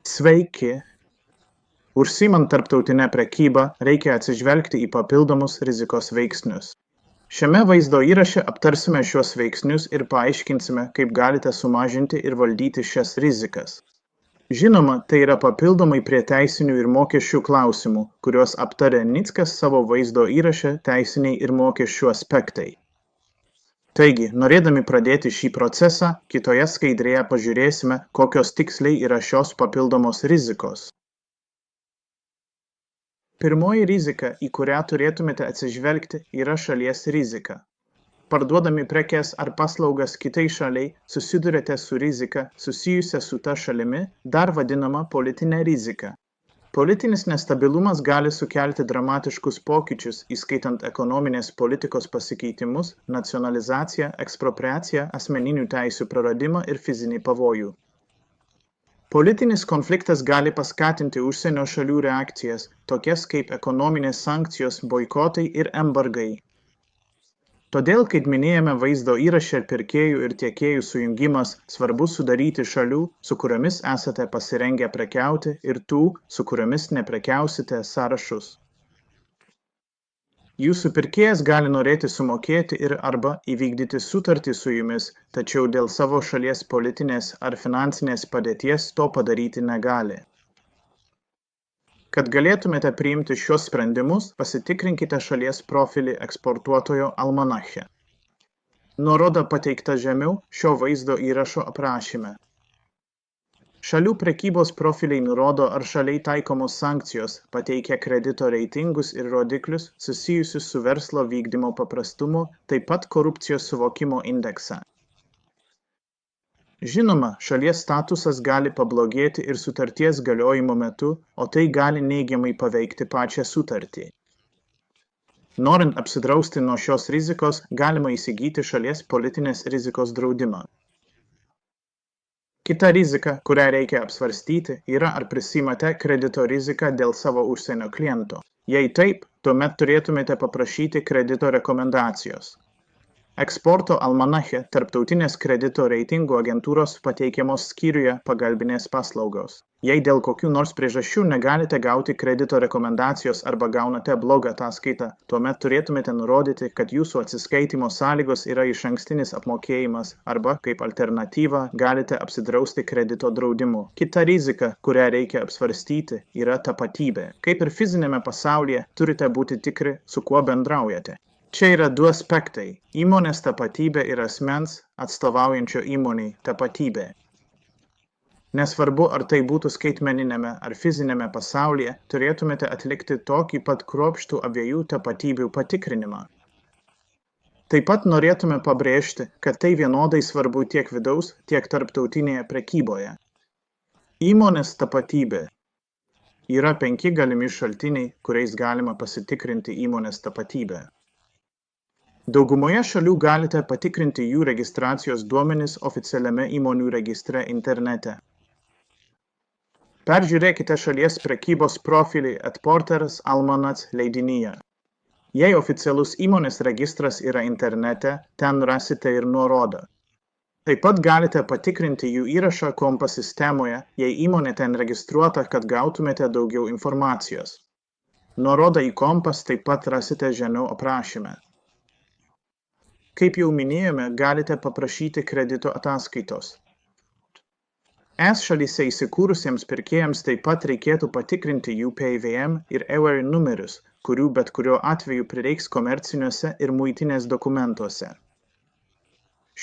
Sveiki! Užsiimant tarptautinę prekybą, reikia atsižvelgti į papildomus rizikos veiksnius. Šiame vaizdo įraše aptarsime šios veiksnius ir paaiškinsime, kaip galite sumažinti ir valdyti šias rizikas. Žinoma, tai yra papildomai prie teisinių ir mokesčių klausimų, kuriuos aptarė Nickas savo vaizdo įraše Teisiniai ir mokesčių aspektai. Taigi, norėdami pradėti šį procesą, kitoje skaidrėje pažiūrėsime, kokios tiksliai yra šios papildomos rizikos. Pirmoji rizika, į kurią turėtumėte atsižvelgti, yra šalies rizika. Parduodami prekes ar paslaugas kitai šaliai, susiduriate su rizika susijusia su ta šalimi, dar vadinama politinė rizika. Politinis nestabilumas gali sukelti dramatiškus pokyčius, įskaitant ekonominės politikos pasikeitimus, nacionalizaciją, ekspropriaciją, asmeninių teisių praradimą ir fizinį pavojų. Politinis konfliktas gali paskatinti užsienio šalių reakcijas, tokias kaip ekonominės sankcijos, boikotai ir embargai. Todėl, kaip minėjome vaizdo įraše, pirkėjų ir tiekėjų sujungimas svarbu sudaryti šalių, su kuriomis esate pasirengę prekiauti, ir tų, su kuriomis neprekiausite, sąrašus. Jūsų pirkėjas gali norėti sumokėti ir arba įvykdyti sutartį su jumis, tačiau dėl savo šalies politinės ar finansinės padėties to padaryti negali. Kad galėtumėte priimti šios sprendimus, pasitikrinkite šalies profilį eksportuotojo almanache. Nuoroda pateikta žemiau šio vaizdo įrašo aprašyme. Šalių prekybos profiliai nurodo, ar šaliai taikomos sankcijos, pateikia kredito reitingus ir rodiklius susijusius su verslo vykdymo paprastumu, taip pat korupcijos suvokimo indeksą. Žinoma, šalies statusas gali pablogėti ir sutarties galiojimo metu, o tai gali neigiamai paveikti pačią sutartį. Norint apsidrausti nuo šios rizikos, galima įsigyti šalies politinės rizikos draudimą. Kita rizika, kurią reikia apsvarstyti, yra, ar prisimate kredito riziką dėl savo užsienio kliento. Jei taip, tuomet turėtumėte paprašyti kredito rekomendacijos. Eksporto almanache tarptautinės kredito reitingų agentūros pateikiamos skyriuje pagalbinės paslaugos. Jei dėl kokių nors priežasčių negalite gauti kredito rekomendacijos arba gaunate blogą ataskaitą, tuomet turėtumėte nurodyti, kad jūsų atsiskaitimo sąlygos yra išankstinis apmokėjimas arba, kaip alternatyva, galite apsidrausti kredito draudimu. Kita rizika, kurią reikia apsvarstyti, yra tapatybė. Kaip ir fizinėme pasaulyje, turite būti tikri, su kuo bendraujate. Čia yra du aspektai – įmonės tapatybė ir asmens, atstovaujančio įmonei, tapatybė. Nesvarbu, ar tai būtų skaitmeninėme ar fizinėme pasaulyje, turėtumėte atlikti tokį pat kruopštų abiejų tapatybių patikrinimą. Taip pat norėtume pabrėžti, kad tai vienodai svarbu tiek vidaus, tiek tarptautinėje prekyboje. Įmonės tapatybė. Yra 5 galimi šaltiniai, kuriais galima pasitikrinti įmonės tapatybę. Daugumoje šalių galite patikrinti jų registracijos duomenis oficialiame įmonių registre internete. Peržiūrėkite šalies prekybos profilį Atporters Almanach leidinyje. Jei oficialus įmonės registras yra internete, ten rasite ir nuorodą. Taip pat galite patikrinti jų įrašą Kompas sistemoje, jei įmonė ten registruota, kad gautumėte daugiau informacijos. Nuorodą į Kompas taip pat rasite žemiau aprašyme. Kaip jau minėjome, galite paprašyti kredito ataskaitos. Es šalyse įsikūrusiems pirkėjams taip pat reikėtų patikrinti jų PVM ir EWR numerius, kurių bet kuriuo atveju prireiks komerciniuose ir muitinės dokumentuose.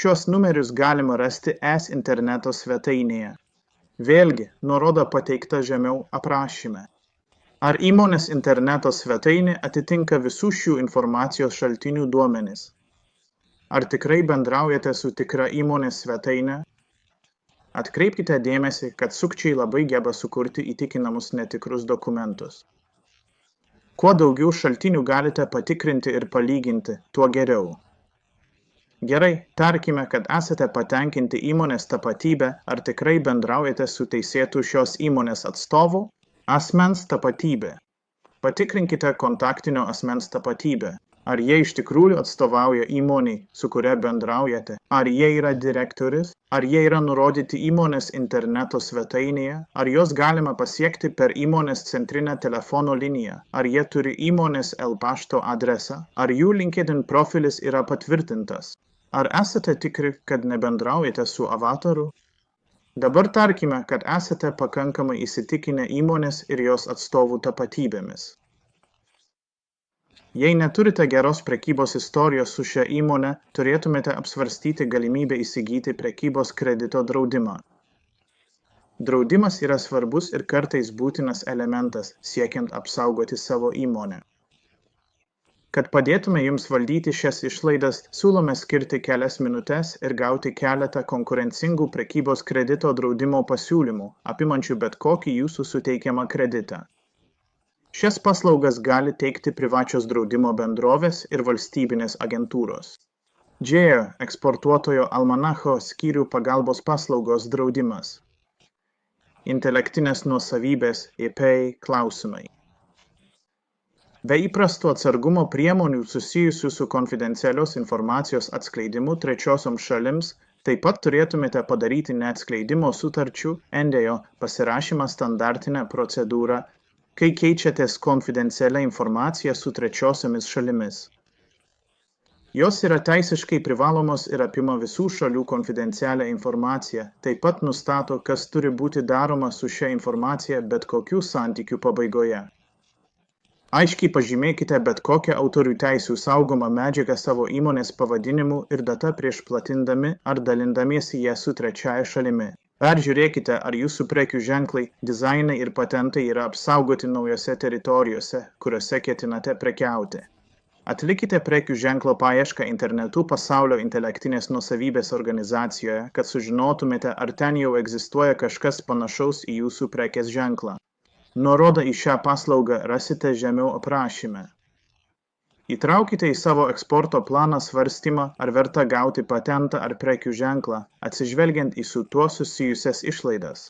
Šios numerius galima rasti Es interneto svetainėje. Vėlgi, nuoroda pateikta žemiau aprašyme. Ar įmonės interneto svetainė atitinka visų šių informacijos šaltinių duomenis? Ar tikrai bendraujate su tikra įmonės svetainė? Atkreipkite dėmesį, kad sukčiai labai geba sukurti įtikinamus netikrus dokumentus. Kuo daugiau šaltinių galite patikrinti ir palyginti, tuo geriau. Gerai, tarkime, kad esate patenkinti įmonės tapatybę, ar tikrai bendraujate su teisėtu šios įmonės atstovu? Asmens tapatybė. Patikrinkite kontaktinio asmens tapatybę. Ar jie iš tikrųjų atstovauja įmoniai, su kuria bendraujate? Ar jie yra direktorius? Ar jie yra nurodyti įmonės interneto svetainėje? Ar juos galima pasiekti per įmonės centrinę telefono liniją? Ar jie turi įmonės pašto adresą? Ar jų LinkedIn profilis yra patvirtintas? Ar esate tikri, kad nebendraujate su avataru? Dabar tarkime, kad esate pakankamai įsitikinę įmonės ir jos atstovų tapatybėmis. Jei neturite geros prekybos istorijos su šia įmone, turėtumėte apsvarstyti galimybę įsigyti prekybos kredito draudimą. Draudimas yra svarbus ir kartais būtinas elementas, siekiant apsaugoti savo įmonę. Kad padėtume jums valdyti šias išlaidas, siūlome skirti kelias minutes ir gauti keletą konkurencingų prekybos kredito draudimo pasiūlymų, apimančių bet kokį jūsų suteikiamą kreditą. Šias paslaugas gali teikti privačios draudimo bendrovės ir valstybinės agentūros. JAIR eksportuotojo almanacho skyrių pagalbos paslaugos draudimas. Intelektinės nuosavybės IP klausimai. Be įprastų atsargumo priemonių susijusių su konfidencialios informacijos atskleidimu trečiosioms šalims, taip pat turėtumėte padaryti neatskleidimo sutarčių NDA pasirašymą standartinę procedūrą, kai keičiatės konfidencialią informaciją su trečiosiomis šalimis. Jos yra teisiškai privalomos ir apima visų šalių konfidencialią informaciją, taip pat nustato, kas turi būti daroma su šia informacija bet kokių santykių pabaigoje. Aiškiai pažymėkite bet kokią autorių teisių saugomą medžiagą savo įmonės pavadinimu ir data prieš platindami ar dalindamiesi ją su trečiaja šalimi. Peržiūrėkite, ar jūsų prekių ženklai, dizainai ir patentai yra apsaugoti naujose teritorijose, kuriuose ketinate prekiauti. Atlikite prekių ženklo paiešką internetu pasaulio intelektinės nuosavybės organizacijoje, kad sužinotumėte, ar ten jau egzistuoja kažkas panašaus į jūsų prekės ženklą. Nuorodą į šią paslaugą rasite žemiau aprašyme. Įtraukite į savo eksporto planą svarstymą, ar verta gauti patentą ar prekių ženklą, atsižvelgiant į su tuo susijusias išlaidas.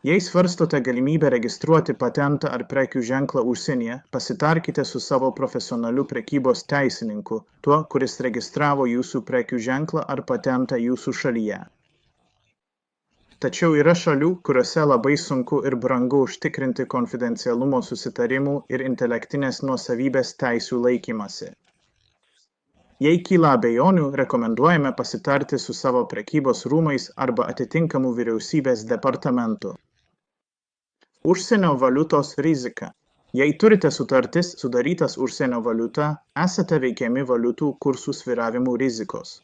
Jei svarstote galimybę registruoti patentą ar prekių ženklą užsienyje, pasitarkite su savo profesionaliu prekybos teisininku, tuo, kuris registravo jūsų prekių ženklą ar patentą jūsų šalyje. Tačiau yra šalių, kuriuose labai sunku ir brangu užtikrinti konfidencialumo susitarimų ir intelektinės nuosavybės teisių laikymasi. Jei kyla abejonių, rekomenduojame pasitarti su savo prekybos rūmais arba atitinkamų vyriausybės departamentu. Užsienio valiutos rizika. Jei turite sutartis sudarytas užsienio valiuta, esate veikiami valiutų kursų svyravimų rizikos.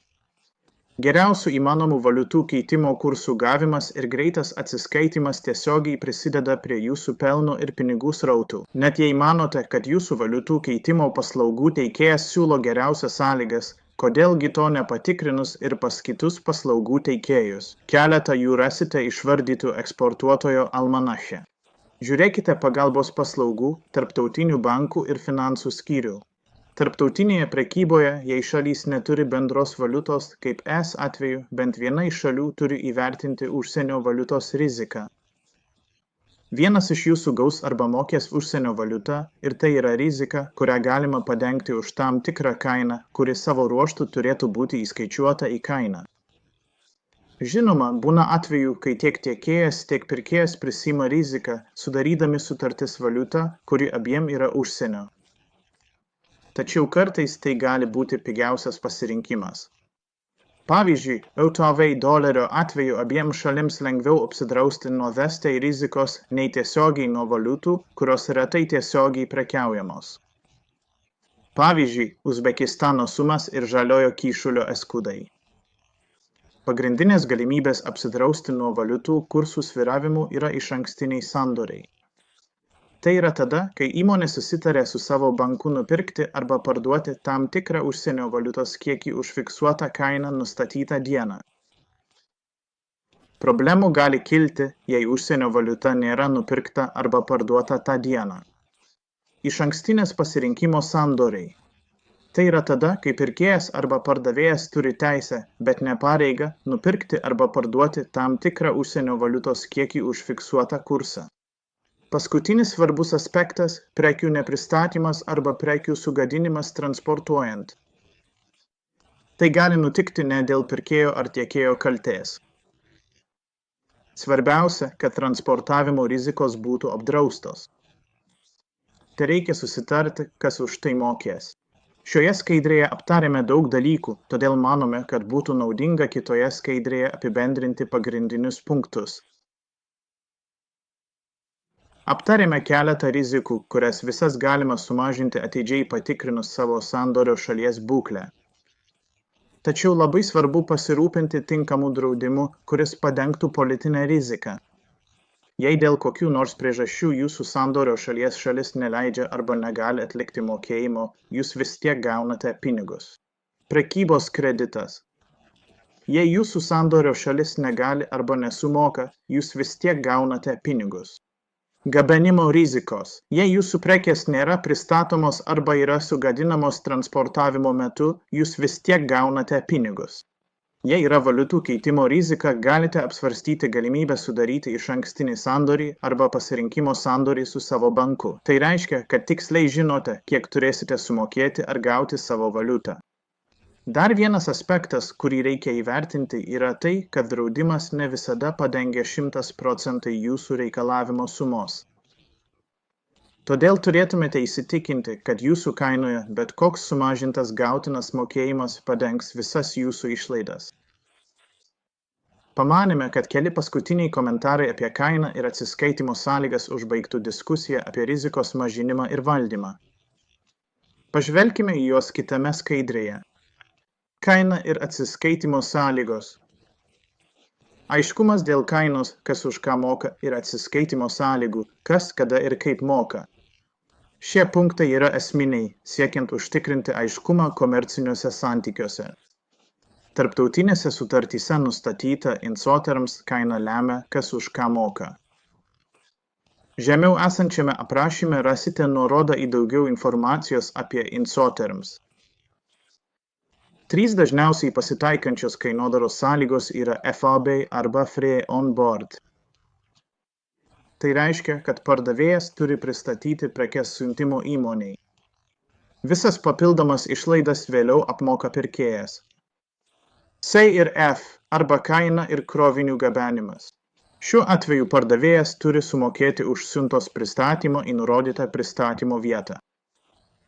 Geriausių įmanomų valiutų keitimo kursų gavimas ir greitas atsiskaitimas tiesiogiai prisideda prie jūsų pelno ir pinigų srautų. Net jei manote, kad jūsų valiutų keitimo paslaugų teikėjas siūlo geriausias sąlygas, kodėlgi to nepatikrinus ir pas kitus paslaugų teikėjus. Keletą jų rasite išvardytų eksportuotojo almanache. Žiūrėkite pagalbos paslaugų, tarptautinių bankų ir finansų skyrių. Tarptautinėje prekyboje, jei šalys neturi bendros valiutos, kaip ES atveju, bent viena iš šalių turi įvertinti užsienio valiutos riziką. Vienas iš jūsų gaus arba mokės užsienio valiutą ir tai yra rizika, kurią galima padengti už tam tikrą kainą, kuri savo ruožtu turėtų būti įskaičiuota į kainą. Žinoma, būna atvejų, kai tiek tiekėjas, tiek pirkėjas prisima riziką, sudarydami sutartis valiutą, kuri abiem yra užsienio. Tačiau kartais tai gali būti pigiausias pasirinkimas. Pavyzdžiui, EUTV dolerio atveju abiems šalims lengviau apsidrausti nuo vestai rizikos nei tiesiogiai nuo valiutų, kurios retai tiesiogiai prekiaujamos. Pavyzdžiui, Uzbekistano sumas ir žaliojo kyšulio eskudai. Pagrindinės galimybės apsidrausti nuo valiutų kursų svyravimų yra išankstiniai sandoriai. Tai yra tada, kai įmonė susitarė su savo banku nupirkti arba parduoti tam tikrą užsienio valiutos kiekį už fiksuotą kainą nustatytą dieną. Problemų gali kilti, jei užsienio valiuta nėra nupirkta arba parduota tą dieną. Išankstinės pasirinkimo sandoriai. Tai yra tada, kai pirkėjas arba pardavėjas turi teisę, bet ne pareigą, nupirkti arba parduoti tam tikrą užsienio valiutos kiekį už fiksuotą kursą. Paskutinis svarbus aspektas – prekių nepristatymas arba prekių sugadinimas transportuojant. Tai gali nutikti ne dėl pirkėjo ar tiekėjo kaltės. Svarbiausia, kad transportavimo rizikos būtų apdraustos. Tereikia susitarti, kas už tai mokės. Šioje skaidrėje aptarėme daug dalykų, todėl manome, kad būtų naudinga kitoje skaidrėje apibendrinti pagrindinius punktus. Aptarėme keletą rizikų, kurias visas galima sumažinti atidžiai patikrinus savo sandorio šalies būklę. Tačiau labai svarbu pasirūpinti tinkamų draudimų, kuris padengtų politinę riziką. Jei dėl kokių nors priežasčių jūsų sandorio šalies šalis neleidžia arba negali atlikti mokėjimo, jūs vis tiek gaunate pinigus. Prekybos kreditas. Jei jūsų sandorio šalis negali arba nesumoka, jūs vis tiek gaunate pinigus. Gabenimo rizikos. Jei jūsų prekės nėra pristatomos arba yra sugadinamos transportavimo metu, jūs vis tiek gaunate pinigus. Jei yra valiutų keitimo rizika, galite apsvarstyti galimybę sudaryti išankstinį sandorį arba pasirinkimo sandorį su savo banku. Tai reiškia, kad tiksliai žinote, kiek turėsite sumokėti ar gauti savo valiutą. Dar vienas aspektas, kurį reikia įvertinti, yra tai, kad draudimas ne visada padengia 100% jūsų reikalavimo sumos. Todėl turėtumėte įsitikinti, kad jūsų kainoje bet koks sumažintas gautinas mokėjimas padengs visas jūsų išlaidas. Pamanėme, kad keli paskutiniai komentarai apie kainą ir atsiskaitimo sąlygas užbaigtų diskusiją apie rizikos mažinimą ir valdymą. Pažvelkime į juos kitame skaidrėje. Kaina ir atsiskaitimo sąlygos. Aiškumas dėl kainos, kas už ką moka, ir atsiskaitimo sąlygų, kas, kada ir kaip moka. Šie punktai yra esminiai, siekiant užtikrinti aiškumą komerciniuose santykiuose. Tarptautinėse sutartyse nustatyta Incoterms kaina lemia, kas už ką moka. Žemiau esančiame aprašyme rasite nuorodą į daugiau informacijos apie Incoterms. 3 dažniausiai pasitaikančios kainodaros sąlygos yra FOB arba Free on Board. Tai reiškia, kad pardavėjas turi pristatyti prekes siuntimo įmonei. Visas papildomas išlaidas vėliau apmoka pirkėjas. C ir F arba kaina ir krovinių gabenimas. Šiuo atveju pardavėjas turi sumokėti už siuntos pristatymo į nurodytą pristatymo vietą.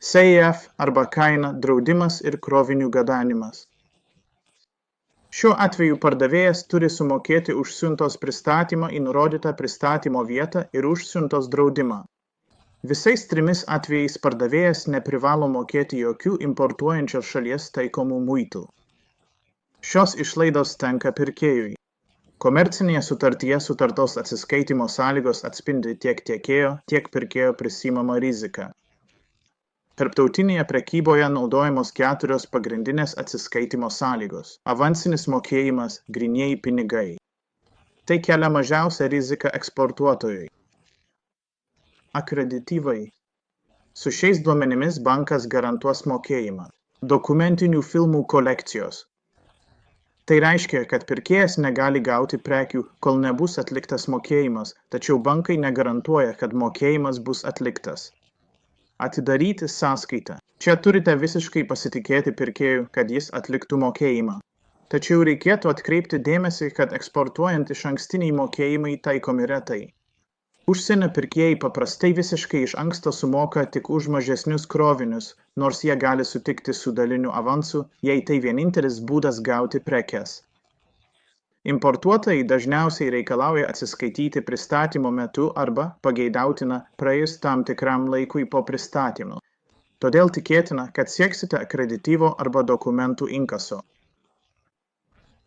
CIF arba kaina, draudimas ir krovinių gabenimas. Šiuo atveju pardavėjas turi sumokėti už siuntos pristatymą į nurodytą pristatymo vietą ir už siuntos draudimą. Visais 3 atvejais pardavėjas neprivalo mokėti jokių importuojančios šalies taikomų muitų. Šios išlaidos tenka pirkėjui. Komercinėje sutartyje sutartos atsiskaitimo sąlygos atspindi tiek tiekėjo, tiek pirkėjo prisimamą riziką. Tarptautinėje prekyboje naudojamos 4 pagrindinės atsiskaitimo sąlygos. Avansinis mokėjimas, grynieji pinigai. Tai kelia mažiausią riziką eksportuotojui. Akredityvai. Su šiais duomenimis bankas garantuos mokėjimą. Dokumentinių filmų kolekcijos. Tai reiškia, kad pirkėjas negali gauti prekių, kol nebus atliktas mokėjimas, tačiau bankai negarantuoja, kad mokėjimas bus atliktas. Atidaryti sąskaitą. Čia turite visiškai pasitikėti pirkėjui, kad jis atliktų mokėjimą. Tačiau reikėtų atkreipti dėmesį, kad eksportuojant išankstiniai mokėjimai taikomi retai. Užsienio pirkėjai paprastai visiškai iš anksto sumoka tik už mažesnius krovinius, nors jie gali sutikti su daliniu avansu, jei tai vienintelis būdas gauti prekes. Importuotojai dažniausiai reikalauja atsiskaityti pristatymo metu arba pageidautina praėjus tam tikram laikui po pristatymo. Todėl tikėtina, kad sieksite akredityvo arba dokumentų inkaso.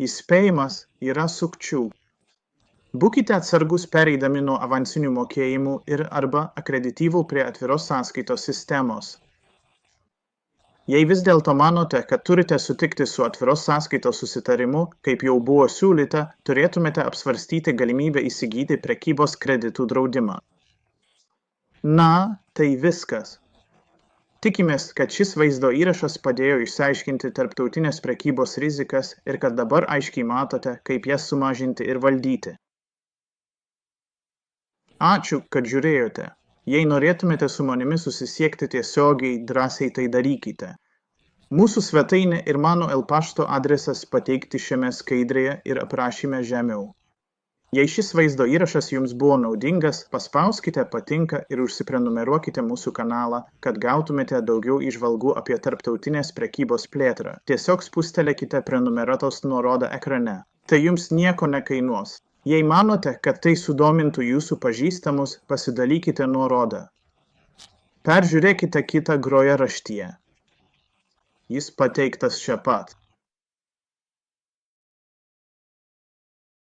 Įspėjimas yra sukčių. Būkite atsargus pereidami nuo avansinių mokėjimų ir arba akredityvų prie atviros sąskaitos sistemos. Jei vis dėlto manote, kad turite sutikti su atviros sąskaitos susitarimu, kaip jau buvo siūlyta, turėtumėte apsvarstyti galimybę įsigyti prekybos kreditų draudimą. Na, tai viskas. Tikimės, kad šis vaizdo įrašas padėjo išsiaiškinti tarptautinės prekybos rizikas ir kad dabar aiškiai matote, kaip jas sumažinti ir valdyti. Ačiū, kad žiūrėjote. Jei norėtumėte su manimi susisiekti tiesiogiai, drąsiai tai darykite. Mūsų svetainė ir mano pašto adresas pateikti šiame skaidrėje ir aprašyme žemiau. Jei šis vaizdo įrašas jums buvo naudingas, paspauskite patinka ir užsiprenumeruokite mūsų kanalą, kad gautumėte daugiau įžvalgų apie tarptautinės prekybos plėtrą. Tiesiog spustelėkite prenumeratos nuorodą ekrane. Tai jums nieko nekainuos. Jei manote, kad tai sudomintų jūsų pažįstamus, pasidalykite nuorodą. Peržiūrėkite kitą grojaraštyje. Jis pateiktas čia pat.